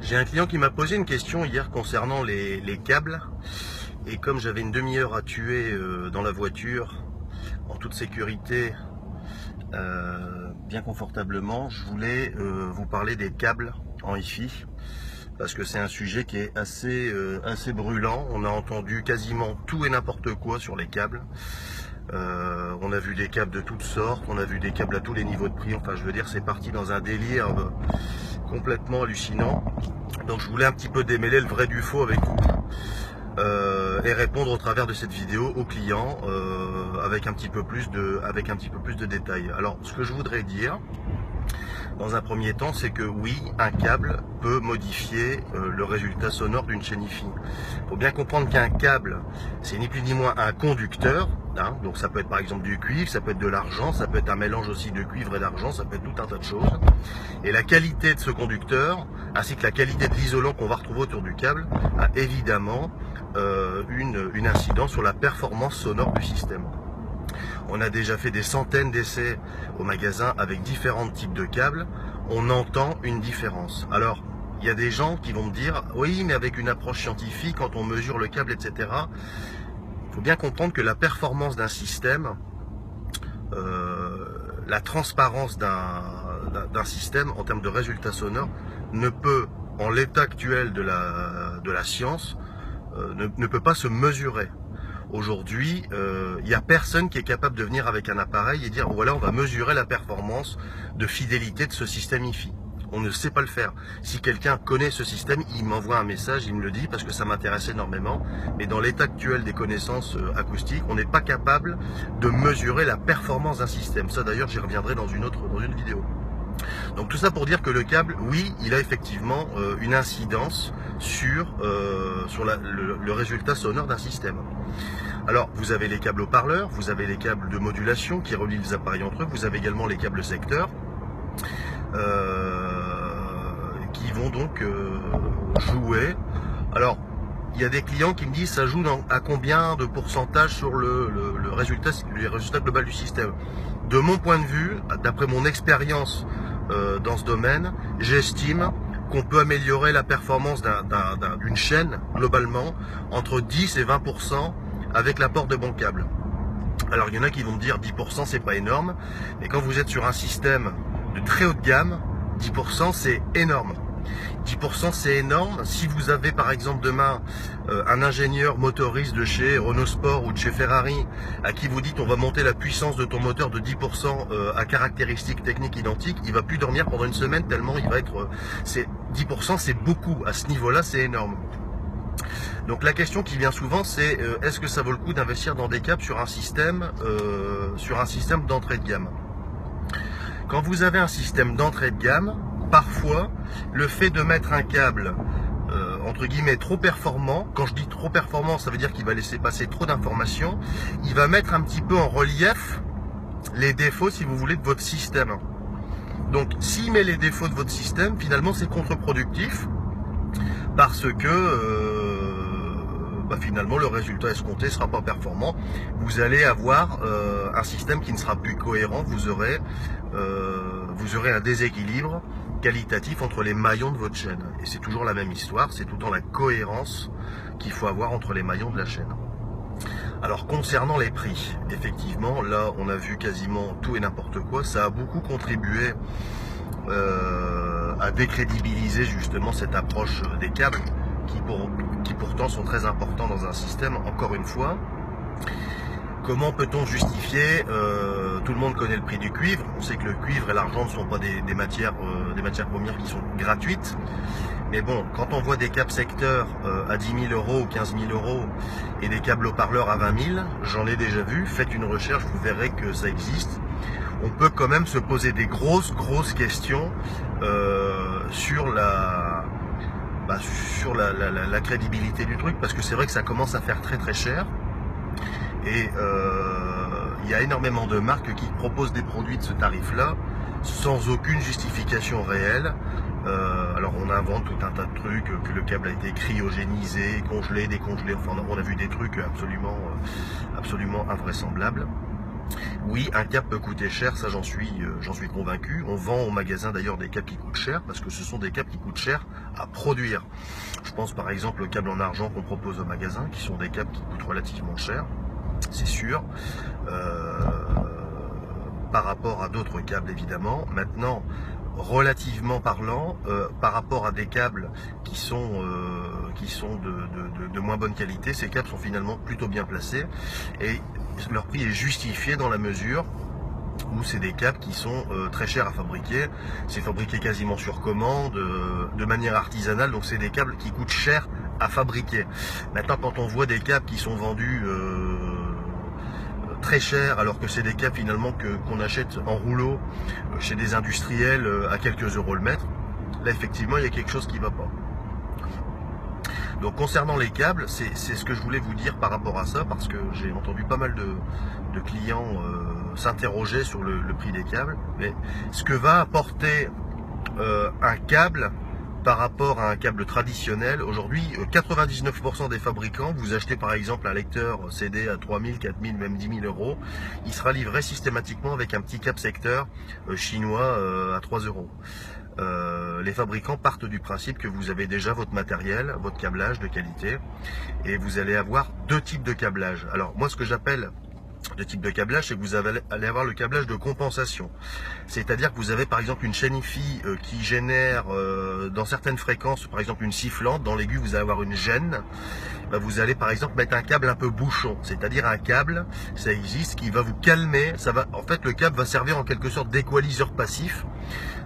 J'ai un client qui m'a posé une question hier concernant les câbles. Et comme j'avais une demi-heure à tuer dans la voiture, en toute sécurité, bien confortablement, je voulais vous parler des câbles en Wi-Fi. Parce que c'est un sujet qui est assez brûlant. On a entendu quasiment tout et n'importe quoi sur les câbles. On a vu des câbles de toutes sortes, on a vu des câbles à tous les niveaux de prix. Enfin, je veux dire, c'est parti dans un délire complètement hallucinant. Donc je voulais un petit peu démêler le vrai du faux avec vous et répondre au travers de cette vidéo aux clients avec un petit peu plus de détails. Alors, ce que je voudrais dire dans un premier temps, c'est que oui, un câble peut modifier le résultat sonore d'une chaîne Wi-Fi. Il faut bien comprendre qu'un câble, c'est ni plus ni moins un conducteur. Donc ça peut être par exemple du cuivre, ça peut être de l'argent, ça peut être un mélange aussi de cuivre et d'argent, ça peut être tout un tas de choses. Et la qualité de ce conducteur, ainsi que la qualité de l'isolant qu'on va retrouver autour du câble, a évidemment une incidence sur la performance sonore du système. On a déjà fait des centaines d'essais au magasin avec différents types de câbles. On entend une différence. Alors, il y a des gens qui vont me dire « Oui, mais avec une approche scientifique, quand on mesure le câble, etc. » Il faut bien comprendre que la performance d'un système, la transparence d'un système en termes de résultats sonores ne peut, en l'état actuel de la science, ne peut pas se mesurer. Aujourd'hui, il n'y a personne qui est capable de venir avec un appareil et dire voilà, on va mesurer la performance de fidélité de ce système Wi-Fi. On ne sait pas le faire. Si quelqu'un connaît ce système, il m'envoie un message, il me le dit parce que ça m'intéresse énormément. Mais dans l'état actuel des connaissances acoustiques, on n'est pas capable de mesurer la performance d'un système. Ça d'ailleurs, j'y reviendrai dans une vidéo. Donc tout ça pour dire que le câble, oui, il a effectivement une incidence sur le résultat sonore d'un système. Alors, vous avez les câbles haut-parleurs, vous avez les câbles de modulation qui relient les appareils entre eux, vous avez également les câbles secteurs qui vont donc jouer. Alors, il y a des clients qui me disent ça joue à combien de pourcentage sur le résultat global du système. De mon point de vue, d'après mon expérience dans ce domaine, j'estime qu'on peut améliorer la performance d'une chaîne globalement entre 10 et 20% avec l'apport de bons câbles. Alors il y en a qui vont me dire 10% c'est pas énorme, mais quand vous êtes sur un système de très haute gamme, 10% c'est énorme. 10% c'est énorme. Si vous avez par exemple demain un ingénieur motoriste de chez Renault Sport ou de chez Ferrari à qui vous dites on va monter la puissance de ton moteur de 10% à caractéristiques techniques identiques, il va plus dormir pendant une semaine tellement il va être... 10% c'est beaucoup, à ce niveau-là c'est énorme. Donc la question qui vient souvent c'est est-ce que ça vaut le coup d'investir dans des câbles sur un système d'entrée de gamme? Quand vous avez un système d'entrée de gamme, parfois le fait de mettre un câble entre guillemets trop performant, quand je dis trop performant ça veut dire qu'il va laisser passer trop d'informations, il va mettre un petit peu en relief les défauts si vous voulez de votre système. Donc s'il met les défauts de votre système, finalement c'est contre-productif parce que finalement le résultat escompté ne sera pas performant. Vous allez avoir un système qui ne sera plus cohérent, vous aurez un déséquilibre qualitatif entre les maillons de votre chaîne. Et c'est toujours la même histoire, c'est tout le temps la cohérence qu'il faut avoir entre les maillons de la chaîne. Alors concernant les prix, effectivement, là on a vu quasiment tout et n'importe quoi, ça a beaucoup contribué à décrédibiliser justement cette approche des câbles qui pourtant sont très importants dans un système, encore une fois. Comment peut-on justifier tout le monde connaît le prix du cuivre. On sait que le cuivre et l'argent ne sont pas des matières premières qui sont gratuites. Mais bon, quand on voit des câbles secteurs à 10 000 euros ou 15 000 euros et des câbles haut-parleurs à 20 000, j'en ai déjà vu. Faites une recherche, vous verrez que ça existe. On peut quand même se poser des grosses questions sur la crédibilité du truc, parce que c'est vrai que ça commence à faire très cher. Et il y a énormément de marques qui proposent des produits de ce tarif-là sans aucune justification réelle. Alors on invente tout un tas de trucs, que le câble a été cryogénisé, congelé, décongelé, enfin on a vu des trucs absolument invraisemblables. Oui, un câble peut coûter cher, ça j'en suis convaincu. On vend au magasin d'ailleurs des câbles qui coûtent cher parce que ce sont des câbles qui coûtent cher à produire. Je pense par exemple aux câbles en argent qu'on propose au magasin, qui sont des câbles qui coûtent relativement cher, c'est sûr, par rapport à d'autres câbles évidemment. Maintenant, relativement parlant, par rapport à des câbles qui sont de moins bonne qualité, ces câbles sont finalement plutôt bien placés et leur prix est justifié dans la mesure où c'est des câbles qui sont très chers à fabriquer. C'est fabriqué quasiment sur commande, de manière artisanale, donc c'est des câbles qui coûtent cher à fabriquer. Maintenant, quand on voit des câbles qui sont vendus très cher, alors que c'est des câbles finalement qu'on achète en rouleau chez des industriels à quelques euros le mètre, là effectivement il y a quelque chose qui ne va pas. Donc concernant les câbles, c'est ce que je voulais vous dire par rapport à ça, parce que j'ai entendu pas mal de clients s'interroger sur le prix des câbles. Mais ce que va apporter un câble par rapport à un câble traditionnel, aujourd'hui 99% des fabricants, vous achetez par exemple un lecteur CD à 3000, 4000, même 10 000 euros, il sera livré systématiquement avec un petit câble secteur chinois à 3 euros. Les fabricants partent du principe que vous avez déjà votre matériel, votre câblage de qualité, et vous allez avoir deux types de câblage. Alors moi, ce que j'appelle deux types de câblage, c'est que vous allez avoir le câblage de compensation. C'est-à-dire que vous avez par exemple une chaîne IFI qui génère dans certaines fréquences, par exemple une sifflante, dans l'aigu vous allez avoir une gêne. Ben, vous allez par exemple mettre un câble un peu bouchon, c'est-à-dire un câble, ça existe, qui va vous calmer. En fait, le câble va servir en quelque sorte d'équaliseur passif.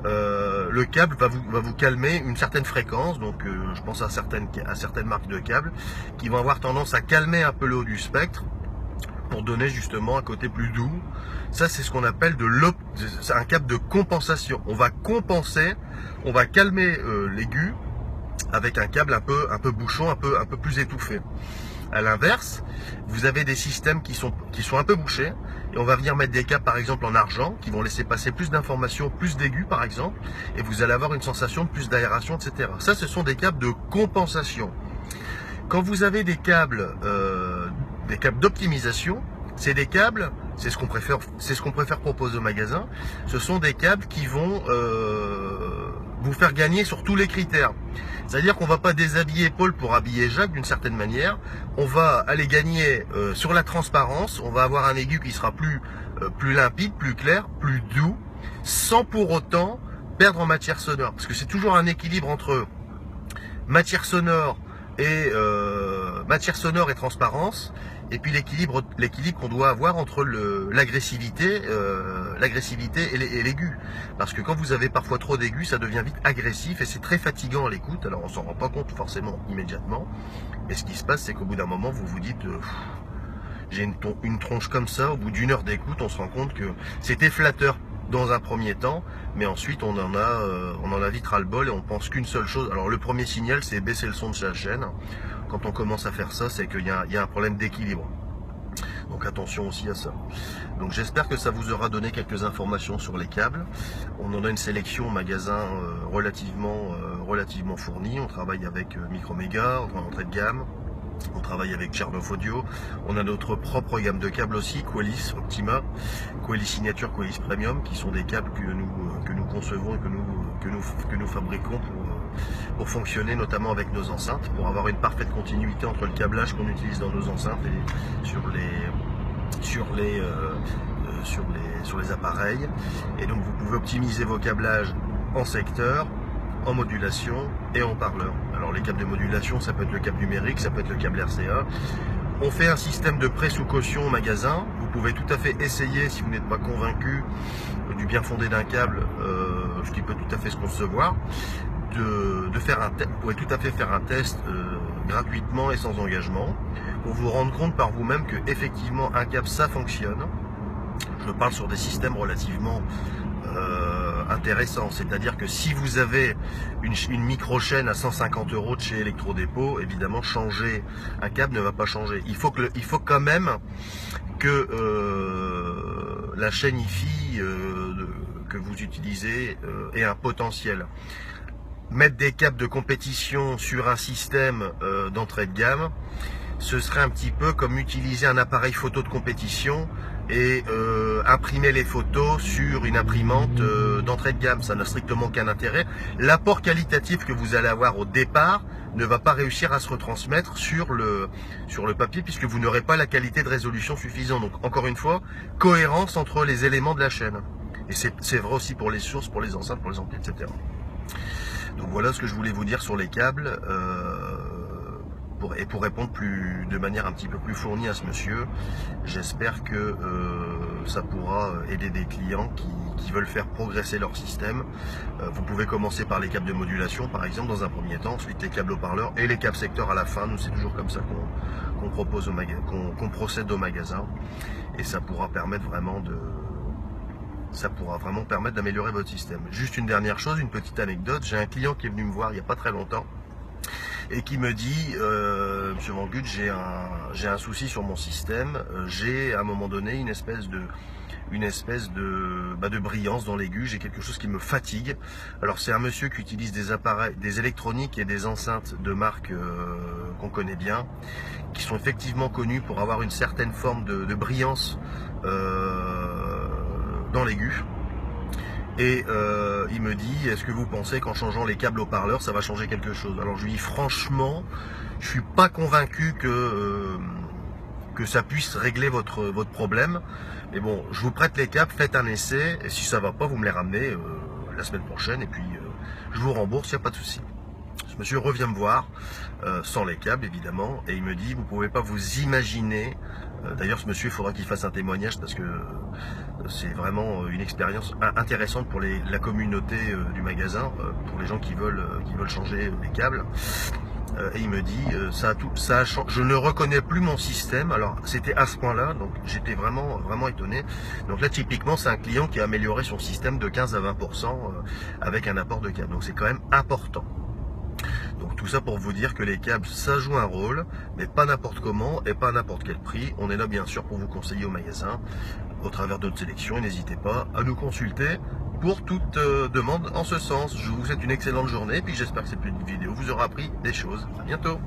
Le câble va vous calmer une certaine fréquence, donc je pense à certaines marques de câbles qui vont avoir tendance à calmer un peu le haut du spectre pour donner justement un côté plus doux. Ça, c'est ce qu'on appelle un câble de compensation. On va compenser, on va calmer l'aigu avec un câble un peu bouchon, un peu plus étouffé. À l'inverse, vous avez des systèmes qui sont un peu bouchés, et on va venir mettre des câbles par exemple en argent qui vont laisser passer plus d'informations, plus d'aigus par exemple, et vous allez avoir une sensation de plus d'aération, etc. Ça, ce sont des câbles de compensation. Quand vous avez des câbles d'optimisation, c'est des câbles, c'est ce qu'on préfère proposer au magasin. Ce sont des câbles qui vont vous faire gagner sur tous les critères. C'est-à-dire qu'on va pas déshabiller Paul pour habiller Jacques d'une certaine manière. On va aller gagner sur la transparence. On va avoir un aigu qui sera plus limpide, plus clair, plus doux, sans pour autant perdre en matière sonore. Parce que c'est toujours un équilibre entre matière sonore et transparence, et puis l'équilibre qu'on doit avoir entre l'agressivité et l'aigu, parce que quand vous avez parfois trop d'aigus, ça devient vite agressif et c'est très fatigant à l'écoute. Alors on s'en rend pas compte forcément immédiatement, mais ce qui se passe, c'est qu'au bout d'un moment vous vous dites j'ai une tronche comme ça. Au bout d'une heure d'écoute, on se rend compte que c'était flatteur dans un premier temps, mais ensuite on en a vite ras-le-bol et on pense qu'une seule chose. Alors le premier signal, c'est baisser le son de sa chaîne. Quand on commence à faire ça, c'est qu'il y a un problème d'équilibre. Donc attention aussi à ça. Donc j'espère que ça vous aura donné quelques informations sur les câbles. On en a une sélection au magasin relativement fournie. On travaille avec Microméga, entrée de gamme. On travaille avec Chernoff Audio. On a notre propre gamme de câbles aussi, Quellis Optima, Quellis Signature, Quellis Premium, qui sont des câbles que nous concevons et que nous fabriquons pour fonctionner notamment avec nos enceintes, pour avoir une parfaite continuité entre le câblage qu'on utilise dans nos enceintes et sur les appareils. Et donc vous pouvez optimiser vos câblages en secteur, en modulation et en parleur. Alors les câbles de modulation, ça peut être le câble numérique, ça peut être le câble RCA. On fait un système de prêt sous caution au magasin. Vous pouvez tout à fait essayer, si vous n'êtes pas convaincu du bien fondé d'un câble, ce qui peut tout à fait se concevoir, de faire un test. Vous pouvez tout à fait faire un test gratuitement et sans engagement, pour vous rendre compte par vous-même que effectivement un câble ça fonctionne. Je parle sur des systèmes relativement intéressant, c'est-à-dire que si vous avez une micro-chaîne à 150 € de chez Electrodépôt, évidemment changer un câble ne va pas changer. Il faut quand même que la chaîne IFI que vous utilisez ait un potentiel. Mettre des câbles de compétition sur un système d'entrée de gamme, ce serait un petit peu comme utiliser un appareil photo de compétition et imprimer les photos sur une imprimante d'entrée de gamme. Ça n'a strictement aucun intérêt. L'apport qualitatif que vous allez avoir au départ ne va pas réussir à se retransmettre sur le papier, puisque vous n'aurez pas la qualité de résolution suffisante. Donc encore une fois, cohérence entre les éléments de la chaîne. Et c'est vrai aussi pour les sources, pour les enceintes, pour les amplis, etc. Donc voilà ce que je voulais vous dire sur les câbles. Pour répondre de manière un petit peu plus fournie à ce monsieur, j'espère que ça pourra aider des clients qui veulent faire progresser leur système. Vous pouvez commencer par les câbles de modulation, par exemple, dans un premier temps, ensuite les câbles haut-parleurs et les câbles secteurs à la fin. Nous, c'est toujours comme ça qu'on propose qu'on procède au magasin, et ça pourra permettre vraiment d'améliorer votre système. Juste une dernière chose, une petite anecdote. J'ai un client qui est venu me voir il n'y a pas très longtemps et qui me dit Monsieur Van Gutt, j'ai un souci sur mon système. J'ai à un moment donné une espèce de brillance dans l'aigu. J'ai quelque chose qui me fatigue. Alors c'est un monsieur qui utilise des appareils, des électroniques et des enceintes de marque qu'on connaît bien, qui sont effectivement connus pour avoir une certaine forme de brillance dans l'aigu. Et il me dit, est-ce que vous pensez qu'en changeant les câbles haut-parleurs, ça va changer quelque chose? Alors je lui dis, franchement, je suis pas convaincu que ça puisse régler votre problème. Mais bon, je vous prête les câbles, faites un essai, et si ça va pas, vous me les ramenez la semaine prochaine, et puis je vous rembourse, il n'y a pas de souci. Ce monsieur revient me voir, sans les câbles évidemment, et il me dit, vous pouvez pas vous imaginer, d'ailleurs ce monsieur, il faudra qu'il fasse un témoignage, parce que c'est vraiment une expérience intéressante pour la communauté du magasin, pour les gens qui veulent changer les câbles. Et il me dit, je ne reconnais plus mon système. Alors c'était à ce point-là, donc j'étais vraiment étonné. Donc là typiquement c'est un client qui a amélioré son système de 15 à 20% avec un apport de câble. Donc c'est quand même important. Donc tout ça pour vous dire que les câbles, ça joue un rôle, mais pas n'importe comment et pas à n'importe quel prix. On est là bien sûr pour vous conseiller au magasin, au travers de notre sélection, et n'hésitez pas à nous consulter pour toute demande en ce sens. Je vous souhaite une excellente journée, et puis j'espère que cette petite vidéo vous aura appris des choses. À bientôt.